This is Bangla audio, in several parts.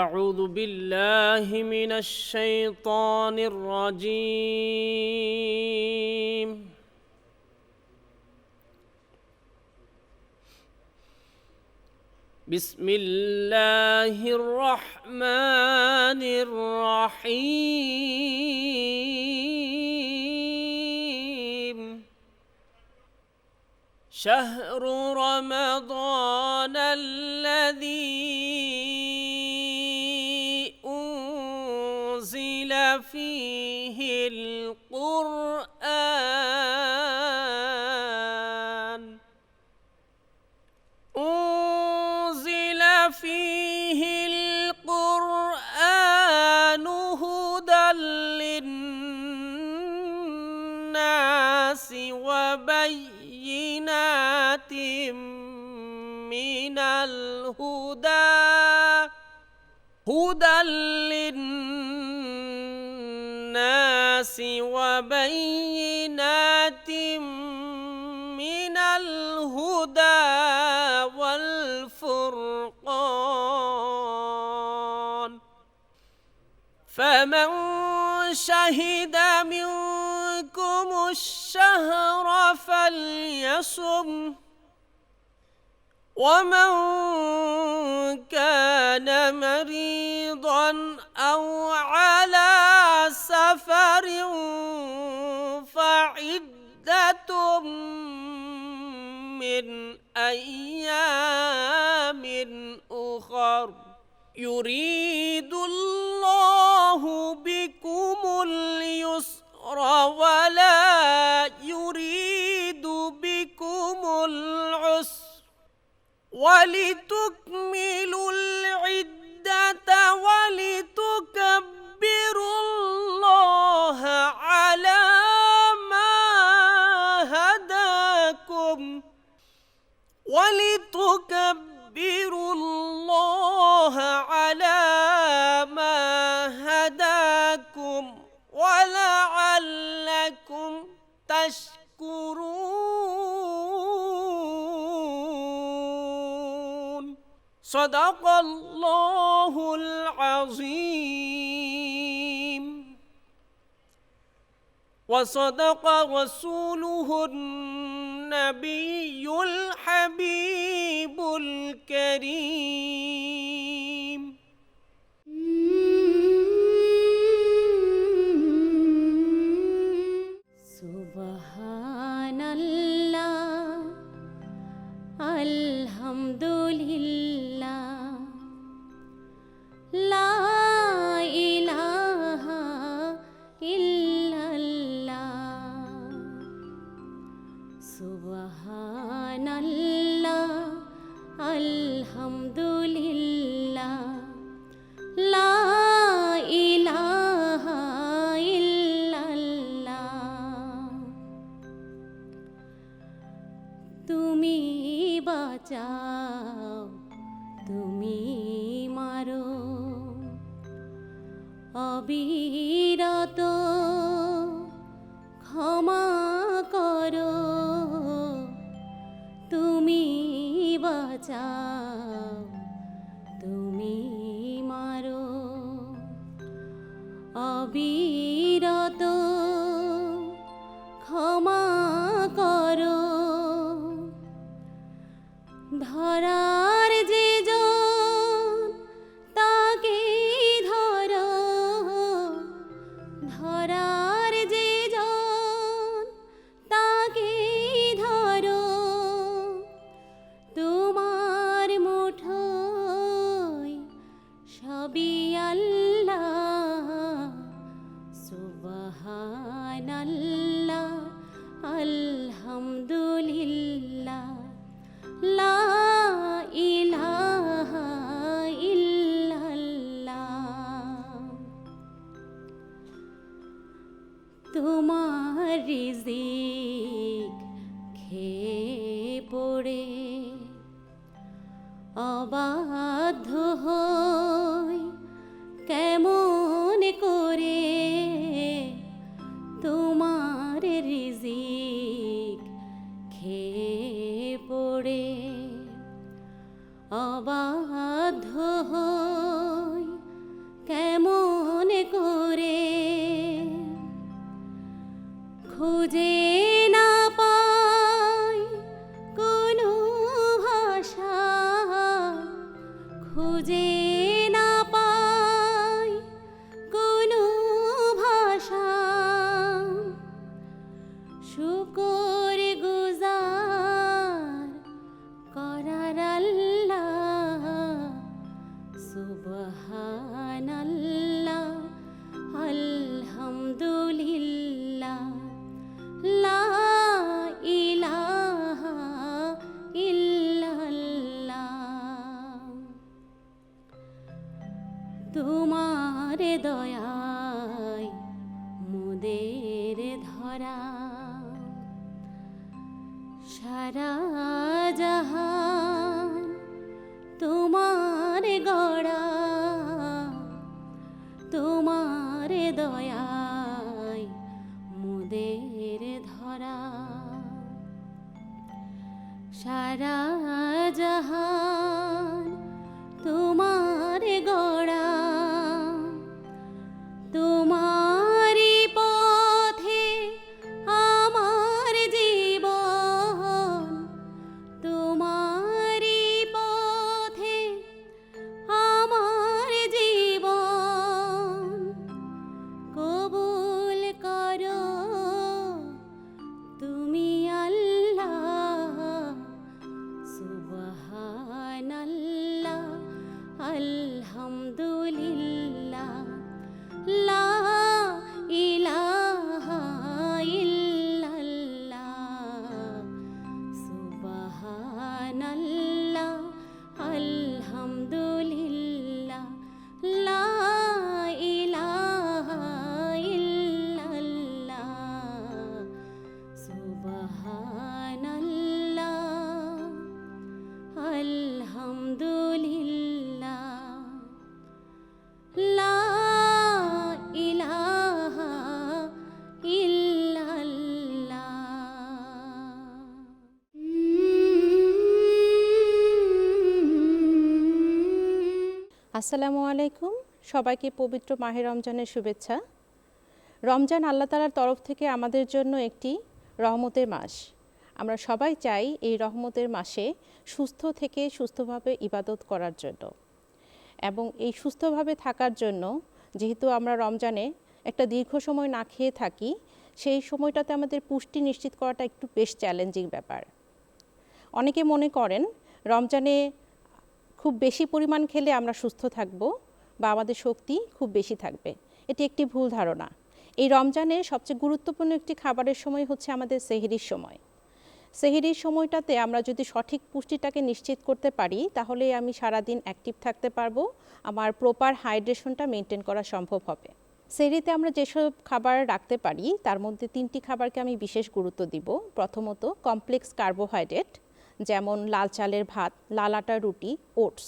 أعوذ بالله من الشيطان الرجيم. بسم الله الرحمن الرحيم. شهر رمضان الذي أنزل فيه القرآن هدى للناس وبينات من الهدى والفرقان، فمن شهد منكم الشهر فليصم، ومن كان مريضا أو على سفر فعدة من أيام أخر، يريد الله بكم اليسر ولا يريد بكم العسر، ولتكملوا العدة ولتكبروا الله على ما هداكم ولعلكم تشكرون. صدق الله العظيم وصدق رسوله النبي الحبيب الكريم. সুবহানাল্লাহ, আলহামদুলিল্লাহ, লা ইলাহা ইল্লাল্লাহ। সুবহানাল্লাহ, আলহামদুলিল্লাহ, লা ইলাহা ইল্লাল্লাহ। তুমি বাঁচাও, তুমি মারো, অবিরত ক্ষমা করো। তুমি বাঁচাও, তুমি মারো, অবিরত ক্ষমা করো। ধরার যে জন তাকে ধরো, ধরার যে জন তাকে ধরো। তোমার মুঠোয় সবই আল্লাহ। সুবহানাল্লাহ, আলহামদুলিল্লাহ, লা ইলাহা ইল্লাল্লাহ। তোমার রিজিক খেয়ে পড়ে অবাধ্য হই কেমন করে। তোমার রিজিক খেয়ে পড়ে অবাধ্য হই শুকর গুজার করার আল্লাহ, সুবহানাল্লাহ, আলহামদুলিল্লাহ, লা ইলাহা ইল্লাল্লাহ। তোমার দয়ায় মোদের ধরা, সারা জাহান তোমার গড়া, তোমার দয়ায় মোদের ধরা, সারা জাহান তোমার গড়া। তোমারি পথে আমার জীবন, তোমারি পথে আমার জীবন, কবুল করো তুমি আল্লাহ, সুবহানাল্লাহ, আলহামদুলিল্লাহ, লা ইলাহা ইল্লাল্লাহ, সুবহানাল্লাহ, আলহামদুলিল্লাহ, লা ইলাহা ইল্লাল্লাহ, সুবহানাল্লাহ, আলহামদুলিল্লাহ, লা ইলাহা ইল্লাল্লাহ। আসসালামু আলাইকুম, সবাইকে পবিত্র মাহে রমজানের শুভেচ্ছা। রমজান আল্লাহ তাআলার তরফ থেকে আমাদের জন্য একটি রহমতের মাস। আমরা সবাই চাই এই রহমতের মাসে সুস্থ থেকে সুস্থভাবে ইবাদত করার জন্য, এবং এই সুস্থভাবে থাকার জন্য যেহেতু আমরা রমজানে একটা দীর্ঘ সময় না খেয়ে থাকি, সেই সময়টাতে আমাদের পুষ্টি নিশ্চিত করাটা একটু বেশ চ্যালেঞ্জিং ব্যাপার। অনেকে মনে করেন রমজানে খুব বেশি পরিমাণ খেলে আমরা সুস্থ থাকব বা আমাদের শক্তি খুব বেশি থাকবে। এটি একটি ভুল ধারণা। এই রমজানে সবচেয়ে গুরুত্বপূর্ণ একটি খাবারের সময় হচ্ছে আমাদের সেহরির সময়। সেহরির সময়টাতে আমরা যদি সঠিক পুষ্টিটাকে নিশ্চিত করতে পারি, তাহলে আমি সারাদিন অ্যাক্টিভ থাকতে পারবো, আমার প্রপার হাইড্রেশনটা মেনটেন করা সম্ভব হবে। সেহরিতে আমরা যেসব খাবার রাখতে পারি তার মধ্যে 3টি খাবারকে আমি বিশেষ গুরুত্ব দিব। প্রথমত কমপ্লেক্স কার্বোহাইড্রেট, যেমন লাল চালের ভাত, লাল আটার রুটি, ওটস।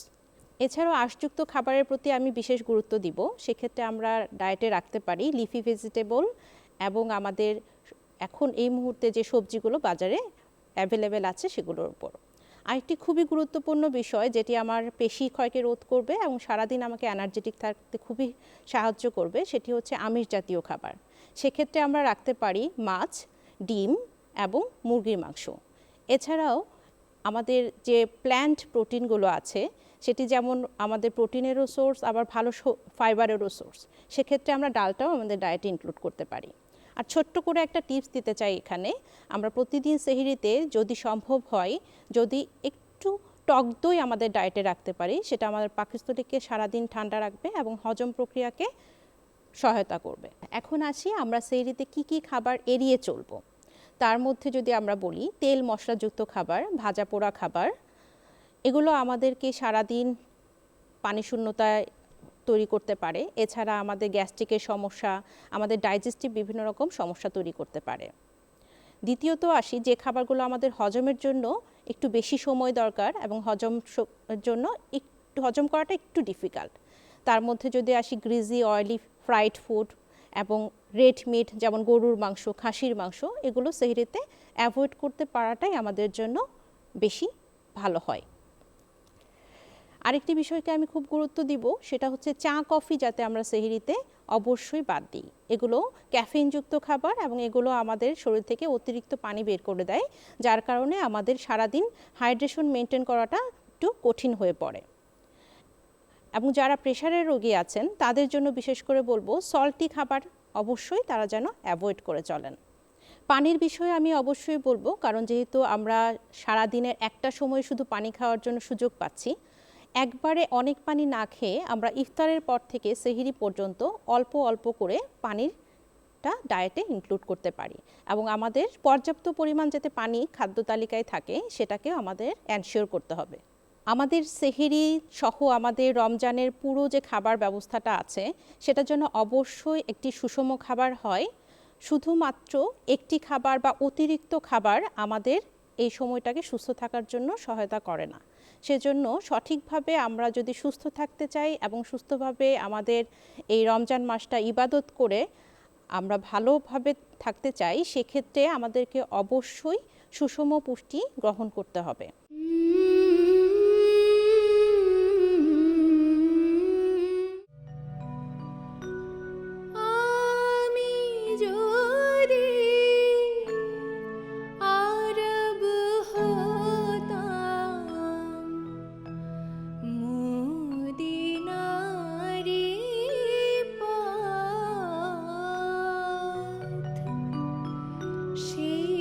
এছাড়াও আঁশযুক্ত খাবারের প্রতি আমি বিশেষ গুরুত্ব দিব। সেক্ষেত্রে আমরা ডায়েটে রাখতে পারি লিফি ভেজিটেবল এবং আমাদের এখন এই মুহূর্তে যে সবজিগুলো বাজারে অ্যাভেলেবেল আছে সেগুলোর উপর। আরেকটি খুবই গুরুত্বপূর্ণ বিষয় যেটি আমার পেশি ক্ষয়কে রোধ করবে এবং সারাদিন আমাকে এনার্জেটিক থাকতে খুবই সাহায্য করবে, সেটি হচ্ছে আমিষ জাতীয় খাবার। সেক্ষেত্রে আমরা রাখতে পারি মাছ, ডিম এবং মুরগির মাংস। এছাড়াও আমাদের যে প্ল্যান্ট প্রোটিনগুলো আছে সেটি যেমন আমাদের প্রোটিনেরও সোর্স, আবার ভালো ফাইবারেরও সোর্স। সেক্ষেত্রে আমরা ডালটাও আমাদের ডায়েটে ইনক্লুড করতে পারি। আর ছোট্ট করে একটা টিপস দিতে চাই এখানে, আমরা প্রতিদিন সেহরিতে যদি সম্ভব হয় যদি একটু টক দই আমাদের ডায়েটে রাখতে পারি, সেটা আমাদের পাকস্থলীকে সারাদিন ঠান্ডা রাখবে এবং হজম প্রক্রিয়াকে সহায়তা করবে। এখন আসি আমরা সেহরিতে কি কি খাবার এড়িয়ে চলবো। তার মধ্যে যদি আমরা বলি তেল মশলাযুক্ত খাবার, ভাজা পোড়া খাবার, এগুলো আমাদেরকে সারাদিন পানিশূন্যতায় তৈরি করতে পারে। এছাড়া আমাদের গ্যাস্ট্রিকের সমস্যা, আমাদের ডাইজেস্টিভ বিভিন্ন রকম সমস্যা তৈরি করতে পারে। দ্বিতীয়ত আসি যে খাবারগুলো আমাদের হজমের জন্য একটু বেশি সময় দরকার এবং জন্য একটু হজম করাটা একটু ডিফিকাল্ট। তার মধ্যে যদি আসি গ্রিজি অয়েলি ফ্রাইড ফুড এবং রেড মিট যেমন গরুর মাংস, খাসির মাংস, এগুলো সেহরিতে অ্যাভয়েড করতে পারাটাই আমাদের জন্য বেশি ভালো হয়। আরেকটি বিষয়কে আমি খুব গুরুত্ব দিব, সেটা হচ্ছে চা কফি যাতে আমরা সেহরিতে অবশ্যই বাদ দিই। এগুলো ক্যাফেইনযুক্ত খাবার এবং এগুলো আমাদের শরীর থেকে অতিরিক্ত পানি বের করে দেয়, যার কারণে আমাদের সারাদিন হাইড্রেশন মেনটেন করাটা একটু কঠিন হয়ে পড়ে। এবং যারা প্রেশারের রোগী আছেন তাদের জন্য বিশেষ করে বলবো সল্টি খাবার অবশ্যই তারা যেন অ্যাভয়েড করে চলেন। পানির বিষয়ে আমি অবশ্যই বলবো, কারণ যেহেতু আমরা সারাদিনের একটা সময় শুধু পানি খাওয়ার জন্য সুযোগ পাচ্ছি, একবারে অনেক পানি না খেয়ে আমরা ইফতারের পর থেকে সেহরি পর্যন্ত অল্প অল্প করে পানিরটা ডায়েটে ইনক্লুড করতে পারি, এবং আমাদের পর্যাপ্ত পরিমাণ যাতে পানি খাদ্য তালিকায় থাকে সেটাকেও আমাদের এনশিওর করতে হবে। আমাদের সেহরি সহ আমাদের রমজানের পুরো যে খাবার ব্যবস্থাটা আছে সেটার জন্য অবশ্যই একটি সুষম খাবার হয়। শুধুমাত্র একটি খাবার বা অতিরিক্ত খাবার আমাদের এই সময়টাকে সুস্থ থাকার জন্য সহায়তা করে না। সেজন্য সঠিকভাবে আমরা যদি সুস্থ থাকতে চাই এবং সুস্থভাবে আমাদের এই রমজান মাসটা ইবাদত করে আমরা ভালোভাবে থাকতে চাই, সেক্ষেত্রে আমাদেরকে অবশ্যই সুষম পুষ্টি গ্রহণ করতে হবে। আমি যদি আরব হতাম, মদিনারি পথ, সেই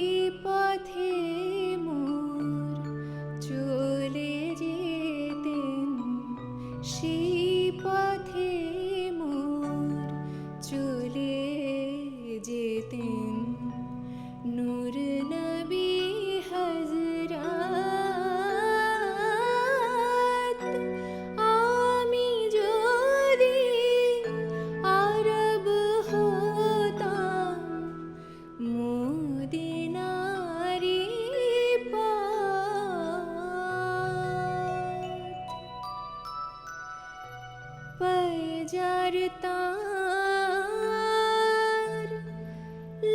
পথে মোর চলে যেতেন, সেই পথে মোর চলে যেতেন নূর নবী হযরত। আমি যদি আরব হতাম, মদিনারি পথ, পয়জার তার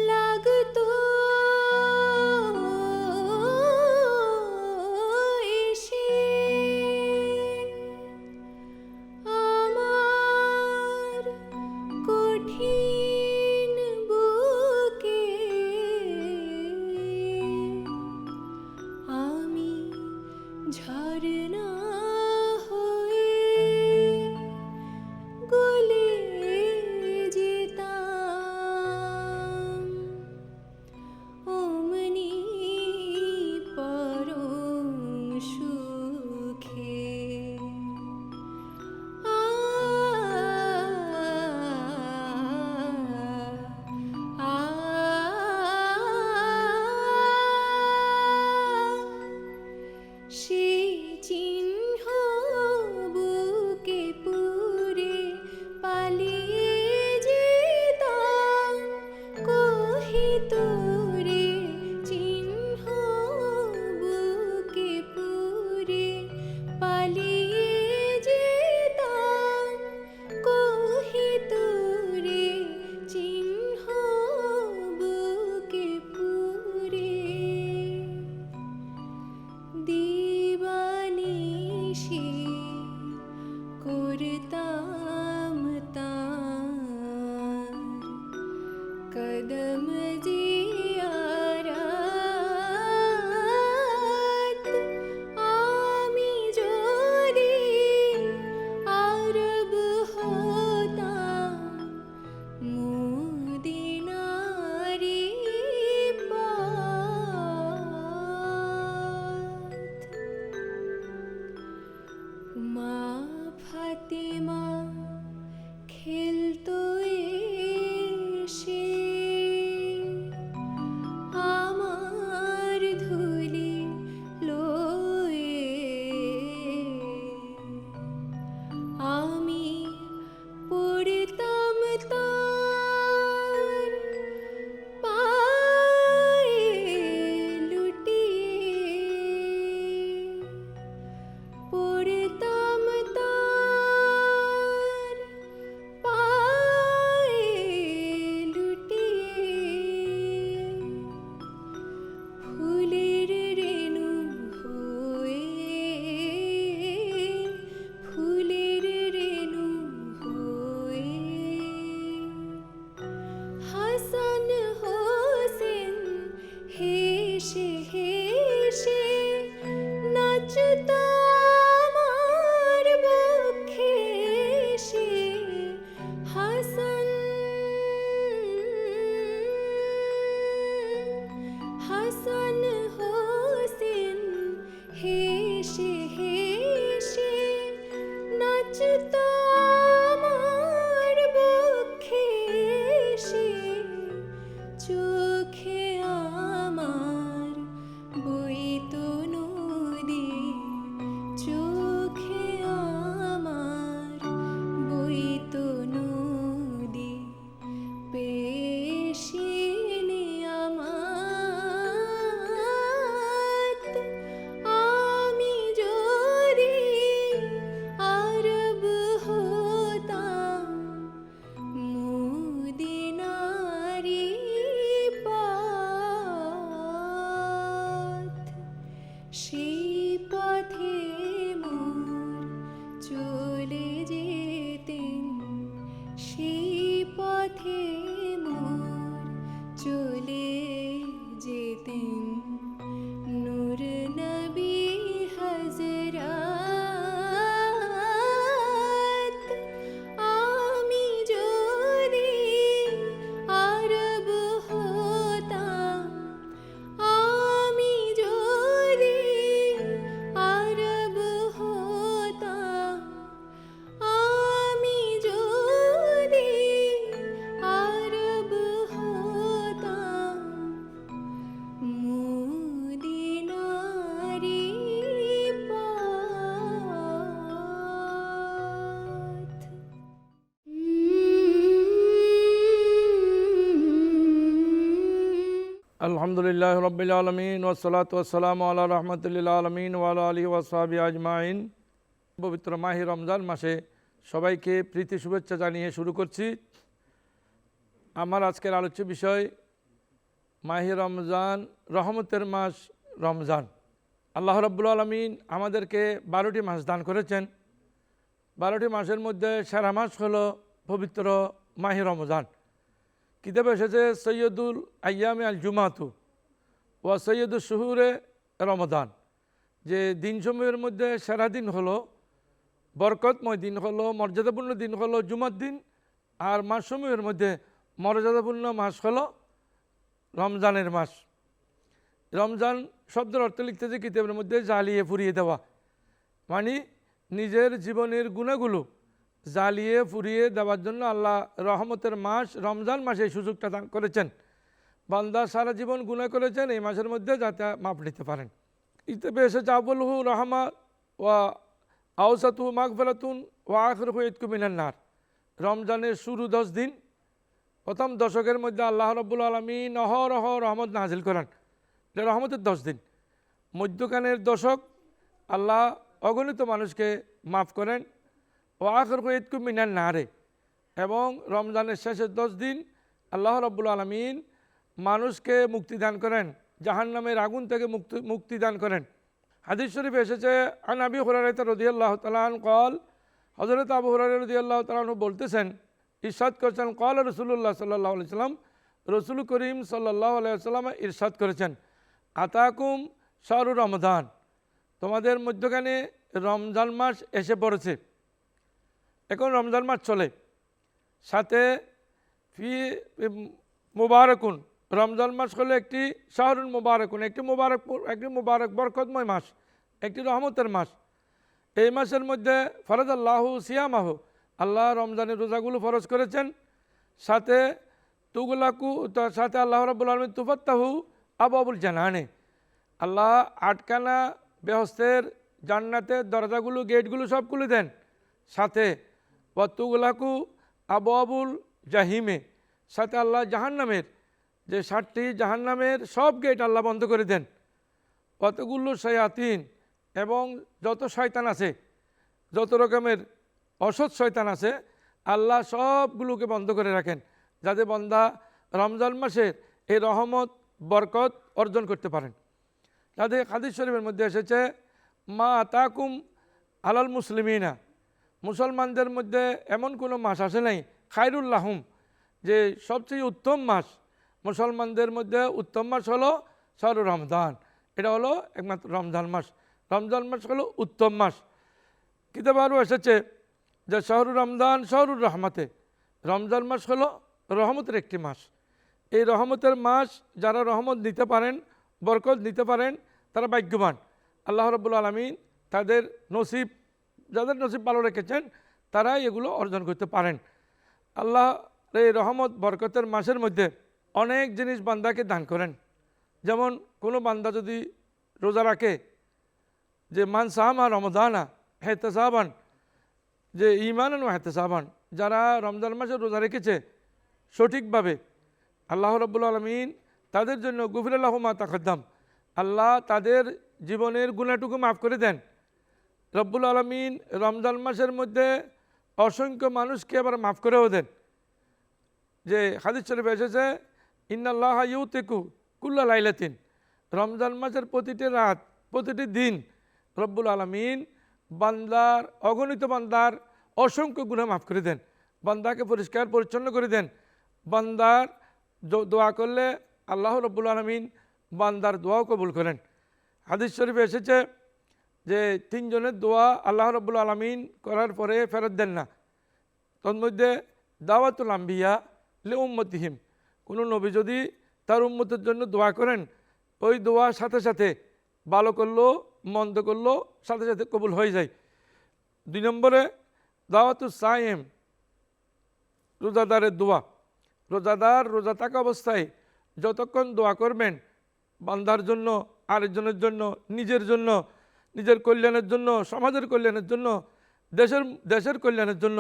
লাগতো এসে আমার কঠিন বুকে, আমি ঝরনা হয়ে গলে যেতাম, অমনি পরম সুখে। সেই চিহ্ন বুকে পুরে পালিয়ে যেতাম, কহি তোরে চিহ্ন বুকে পুরে পালিয়ে যেতাম, কহি তোরে চিহ্ন বুকে পুরে। দিবানিশি করতাম তার কদম জিয়ারত। আমি যদি আরব হতাম, মদিনারি পথ। মা ফাতেমা খেলতো এসে আমার ধুলি লয়ে, আমি পড়তাম তার পায়ে লুটিয়ে, পড়তাম তার পায়ে লুটিয়ে, ফুলের রেণু হয়ে, ফুলের রেণু হয়ে, হাসান হোসেন হেসে হেসে নাচতো আমার বক্ষে এসে। হাসান সেই পথে মোর চলে যেতেন, সেই পথে মোর চলে যেতেন নূর নবী হযরত। আমি যদি আরব হতাম, আমি যদি আরব হতাম, আমি যদি আরব হতাম, মদিনারি পথ। আলহামদুলিল্লাহ রব্বিল আলমিন ওয়াসসালাতু ওয়াসসালামু আলা রহমতুল্লিল আলমিন ওয়ালা আলিহি ওয়াসহাবি আজমাইন। পবিত্র মাহে রমজান মাসে সবাইকে প্রীতি শুভেচ্ছা জানিয়ে শুরু করছি। আমার আজকের আলোচ্য বিষয় মাহে রমজান, রহমতের মাস রমজান। আল্লাহ রাব্বুল আলামিন আমাদেরকে 12টি মাস দান করেছেন। 12টি মাসের মধ্যে সেরা মাস হলো পবিত্র মাহে রমজান। কিতাবে এসেছে সৈয়দুল আইয়ামে আল জুমাতু ওয়া সৈয়দুল শুহুরে রমজান, যে দিনসমূহের মধ্যে সেরা দিন হলো, বরকতময় দিন হলো, মর্যাদাপূর্ণ দিন হলো জুমার দিন। আর মাসসমূহের মধ্যে মর্যাদাপূর্ণ মাস হলো রমজানের মাস। রমজান শব্দের অর্থ লিখতেছে কিতাবের মধ্যে জ্বালিয়ে পুড়িয়ে দেওয়া, মানে নিজের জীবনের গুণাগুলো জ্বালিয়ে পুড়িয়ে দেওয়ার জন্য আল্লাহ রহমতের মাস রমজান মাসে এই সুযোগটা দান করেছেন। বান্দা সারা জীবন গুনাহ করেছেন, এই মাসের মধ্যে যাতে মাপ নিতে পারেন। ইতে এসেছে আবুলহু রহমা ওয়া আওসাতু মাগফিরাতুন ওয়া আখিরুহু ইতকু মিনান নার। রমজানের শুরু 10 দিন, প্রথম দশকের মধ্যে আল্লাহ রাব্বুল আলামিন অহরহ রহমত নাজিল করেন। এটা রহমতের 10 দিন। মধ্যখানের দশক আল্লাহ অগণিত মানুষকে মাফ করেন। ও আখিরুহু ইতকু মিনান নারে, এবং রমজানের শেষের 10 দিন আল্লাহ রাব্বুল আলামিন মানুষকে মুক্তি দান করেন, জাহান্নামের আগুন থেকে মুক্তি দান করেন। হাদিস শরীফে এসেছে আন আবি হুরায়রা রাদিয়াল্লাহু তাআলা আনহু قال, হযরত আবু হুরায়রা রাদিয়াল্লাহু তাআলা আনহু বলতেছেন, ইরশাদ করেছেন, قال রাসূলুল্লাহ সাল্লাল্লাহু আলাইহি সাল্লাম, রাসূল করিম সাল্লাল্লাহু আলাইহি ওয়াসাল্লাম ইরশাদ করেছেন, আতাকুম শাহরু রমজান, তোমাদের মধ্যখানে রমজান মাস এসে পড়েছে। এখন রমজান মাস চলে, সাথে ফি মুবারাকুন, রমজান মাস হলো একটি শাহরুন মুবারাকুন, একটি মুবারক বরকতময় মাস, একটি রহমতের মাস। এই মাসের মধ্যে ফরজ আল্লাহু সিয়ামাহু, আল্লাহ রমজানের রোজাগুলো ফরজ করেছেন। সাথে সাথে আল্লাহ রাব্বুল আলামিন তুফাত্তাহু আবওয়াবুল জান্নানে, আল্লাহ আটকানা বেহেশতের জান্নাতের দরজাগুলো, গেটগুলো সব খুলে দেন। সাথে ওয়া তুগলাকু আবওয়াবুল জাহিমে, সাথে আল্লাহ জাহান্নামের যে 7টি জাহান্নামের সব গেট আল্লাহ বন্ধ করে দেন। কতগুলো শয়াতিন, এবং যত শয়তান আছে, যত রকমের অসৎ শয়তান আছে, আল্লাহ সবগুলোকে বন্ধ করে রাখেন, যাতে বান্দা রমজান মাসের এই রহমত বরকত অর্জন করতে পারেন। যাতে হাদিস শরীফের মধ্যে এসেছে, মা আতাকুম আলাল মুসলিমিনা, মুসলমানদের মধ্যে এমন কোনো মাস আসে নাই খায়রুল্লাহুম, যে সবচেয়ে উত্তম মাস। মুসলমানদের মধ্যে উত্তম মাস হলো শাহরু রমজান, এটা হলো একমাত্র রমজান মাস। রমজান মাস হলো উত্তম মাস। কিতাবে আরও এসেছে যে শাহরু রমজান শাহরুর রহমতে, রমজান মাস হলো রহমতের একটি মাস। এই রহমতের মাস যারা রহমত নিতে পারেন, বরকত নিতে পারেন, তারা ভাগ্যবান। আল্লাহ রাব্বুল আলামিন তাদের নসিব, যাদের নসিব ভালো রেখেছেন, তারাই এগুলো অর্জন করতে পারেন। আল্লাহ এই রহমত বরকতের মাসের মধ্যে অনেক জিনিস বান্দাকে দান করেন। যেমন কোনো বান্দা যদি রোজা রাখে, যে মান সামা রমজানা হেতেসাবান, যে ঈমানান ওয়া ইহতিসাবান, যারা রমজান মাসে রোজা রেখেছে সঠিকভাবে, আল্লাহ রাব্বুল আলামিন তাদের জন্য গুফিরা লাহু মা তাকদ্দাম, আল্লাহ তাদের জীবনের গুনাহটুকু মাফ করে দেন। রব্বুল আলামিন রমজান মাসের মধ্যে অসংখ্য মানুষকে আবার মাফ করেও দেন। যে হাদিস শরীফে এসেছে, ইন্নাল্লাহা ইউতিকু কুল্লা লাইলাতিন, রমজান মাসের প্রতিটি রাত প্রতিটি দিন রব্বুল আলামিন বান্দার অগণিত বান্দার অসংখ্য গুনাহ মাফ করে দেন, বান্দাকে পরিষ্কার পরিচ্ছন্ন করে দেন। বান্দার দোয়া করলে আল্লাহ রব্বুল আলামিন বান্দার দোয়াও কবুল করেন। হাদিস শরীফে এসেছে যে 3 জনের দোয়া আল্লাহ রব্বুল আলামিন করার পরে ফেরত দেন না। তন্মধ্যে দাওয়াতুল আম্বিয়া লে উম্মতিহিম, কোনো নবী যদি তার উম্মতের জন্য দোয়া করেন, ওই দোয়া সাথে সাথে ভালো করলো মন্দ করলো সাথে সাথে কবুল হয়ে যায়। 2 নম্বরে দাওয়াতুল সায়েম, রোজাদারের দোয়া। রোজাদার রোজা থাকা অবস্থায় যতক্ষণ দোয়া করবেন বান্দার জন্য, আরেকজনের জন্য, নিজের জন্য, নিজের কল্যাণের জন্য, সমাজের কল্যাণের জন্য, দেশের কল্যাণের জন্য,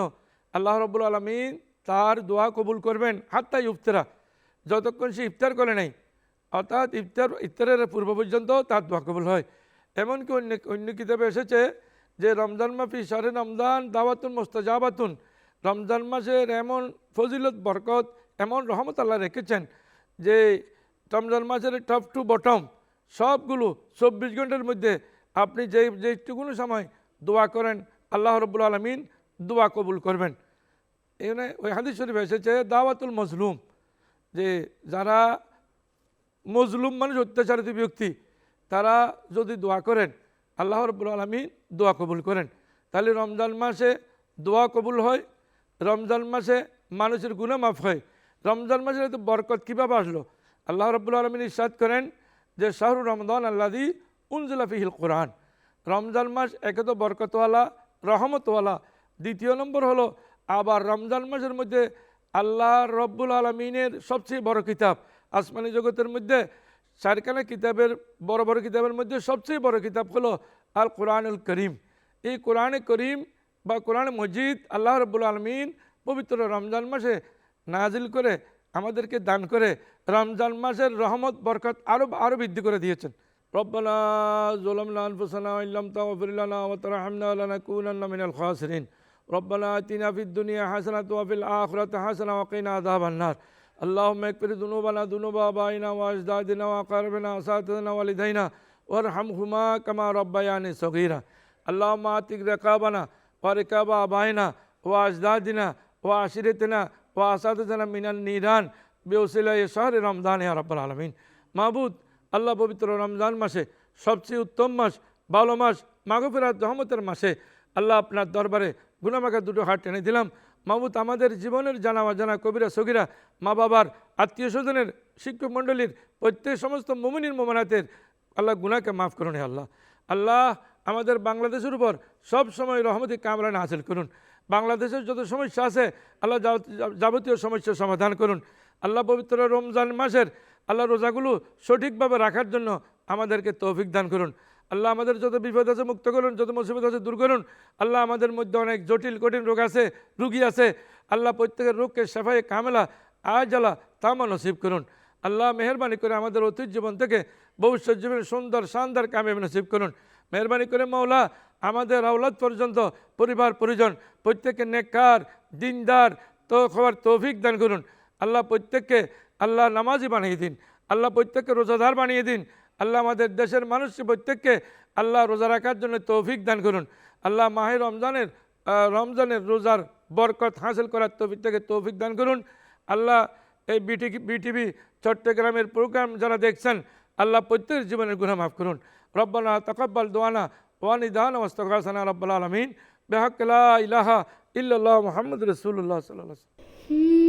আল্লাহ রাব্বুল আলামিন তার দোয়া কবুল করবেন হাত্তা ইফতারা, যতক্ষণ সে ইফতার করে নাই, অর্থাৎ ইফতারের পূর্ব পর্যন্ত তার দোয়া কবুল হয়। এমনকি অন্য কিতাবে এসেছে যে রমজান মাফি শাহরে রমজান দাওয়াতুন মুস্তাজাবাতুন, রমজান মাসের এমন ফজিলত বরকত, এমন রহমত আল্লাহ রেখেছেন যে রমজান মাসের টপ টু বটম সবগুলো 24 ঘন্টার মধ্যে আপনি যেটুকুনো সময় দোয়া করেন আল্লাহ রাব্বুল আলামিন দোয়া কবুল করবেন। এখানে ওই হাদিস শরীফে এসেছে দাওয়াতুল মজলুম, যে যারা মজলুম মানুষ, অত্যাচারিত ব্যক্তি, তারা যদি দোয়া করেন আল্লাহ রাব্বুল আলামিন দোয়া কবুল করেন। তাহলে রমজান মাসে দোয়া কবুল হয়, রমজান মাসে মানুষের গুনাহ মাফ হয়। রমজান মাসের এত বরকত কীভাবে আসলো? আল্লাহ রাব্বুল আলামিন ইরশাদ করেন যে শাহরু রমজান আল্লাযী উনজিলা ফীহিল কুরআন, রমজান মাস একে তো বরকতওয়ালা, রহমতওয়ালা, দ্বিতীয় নম্বর হলো আবার রমজান মাসের মধ্যে আল্লাহ রব্বুল আলমিনের সবচেয়ে বড় কিতাব, আসমানি জগতের মধ্যে 4খানা কিতাবের বড় বড় কিতাবের মধ্যে সবচেয়ে বড় কিতাব হলো আল কোরআনুল করিম। এই কোরআনে করিম বা কোরআন মজিদ আল্লাহ রব্বুল আলমিন পবিত্র রমজান মাসে নাজিল করে আমাদেরকে দান করে রমজান মাসের রহমত বরকত আরও বৃদ্ধি করে দিয়েছেন। রব্বানা যালামনা আনফুসানা ওয়া ইল্লাম তাগফির লানা ওয়া তারহামনা লানাকুনান্না মিনাল খাসিরিন। রব্বানা আতিনা ফিদ দুনিয়া হাসানাতাও ওয়া ফিল আখিরাতি হাসানাতাও ওয়া কিনা আযাবান নার। আল্লাহুম্মা ইগফির যুনুবানা যুনুবা আবাইনা ওয়া আজদাদিনা ওয়া আকরাবিনা ওয়া আসাতিযিনা ওয়া ওয়ালিদাইনা ওয়ারহামহুমা কামা রাব্বায়ানি সগীরা। আল্লাহুম্মা আতিক রিকাবানা ওয়া রিকাবা আবাইনা ওয়া আজদাদিনা ওয়া আশিরাতিনা ওয়া আসাতিযিনা মিনান নিরান বিওসিলাই শাহরি রমজান ইয়া রাব্বাল আলামিন। মাবুদ আল্লাহ, পবিত্র রমজান মাসে সবচেয়ে উত্তম মাস, ভালো মাস, মাগফিরাত রহমতের মাসে আল্লাহ আপনার দরবারে গুনাহমাখা 2টো হাত টেনে দিলাম। মাবুদ আমাদের জীবনের জানা অজানা, কবিরা সগীরা, মা বাবার, আত্মীয় স্বজনের, শিক্ষক মণ্ডলীর, প্রত্যেক সমস্ত মুমিনিন মুমিনাতের আল্লাহ গুনাহকে মাফ করুন। আল্লাহ আল্লাহ আমাদের বাংলাদেশের উপর সব সময় রহমতি কামরান হাসিল করুন। বাংলাদেশের যত সমস্যা আছে আল্লাহ যাবতীয় সমস্যার সমাধান করুন। আল্লাহ পবিত্র রমজান মাসের আল্লাহ রোজাগুলো সঠিকভাবে রাখার জন্য আমাদেরকে তৌফিক দান করুন। আল্লাহ আমাদের যত বিপদ আছে মুক্ত করুন, যত মুসিবত আছে দূর করুন। আল্লাহ আমাদের মধ্যে অনেক জটিল কঠিন রোগ আছে, রুগী আছে, আল্লাহ প্রত্যেকের রোগকে শেফায়ে কামেলা আজালা তামা নসিব করুন। আল্লাহ মেহরবানি করে আমাদের অতীত জীবন থেকে ভবিষ্যৎ জীবনের সুন্দর শানদার কামিয়াবি নসিব করুন। মেহরবানি করে মাওলা আমাদের আওলাদ পর্যন্ত, পরিবার পরিজন প্রত্যেককে নেককার দিনদার তো খবর তৌফিক দান করুন। আল্লাহ প্রত্যেককে আল্লাহ নামাজি বানিয়ে দিন, আল্লাহ প্রত্যেককে রোজাদার বানিয়ে দিন। আল্লাহ আমাদের দেশের মানুষকে প্রত্যেককে আল্লাহ রোজা রাখার জন্য তৌফিক দান করুন। আল্লাহ মাহে রমজানের রোজার বরকত হাসিল করার তৌফিক দান করুন। আল্লাহ এই বিটিভি চট্টগ্রামের প্রোগ্রাম যারা দেখছেন আল্লাহ প্রত্যেকের জীবনের গুনাহ মাফ করুন। রব্বানা তাকাব্বাল দুআনা ওয়া নিদানা ওয়াস্তাগফিরনা রাব্বাল আলামিন বিহাক্কি লা ইলাহা ইল্লাল্লাহ মুহাম্মাদুর রাসূলুল্লাহ সাল্লাল্লাহু আলাইহি ওয়াসাল্লাম।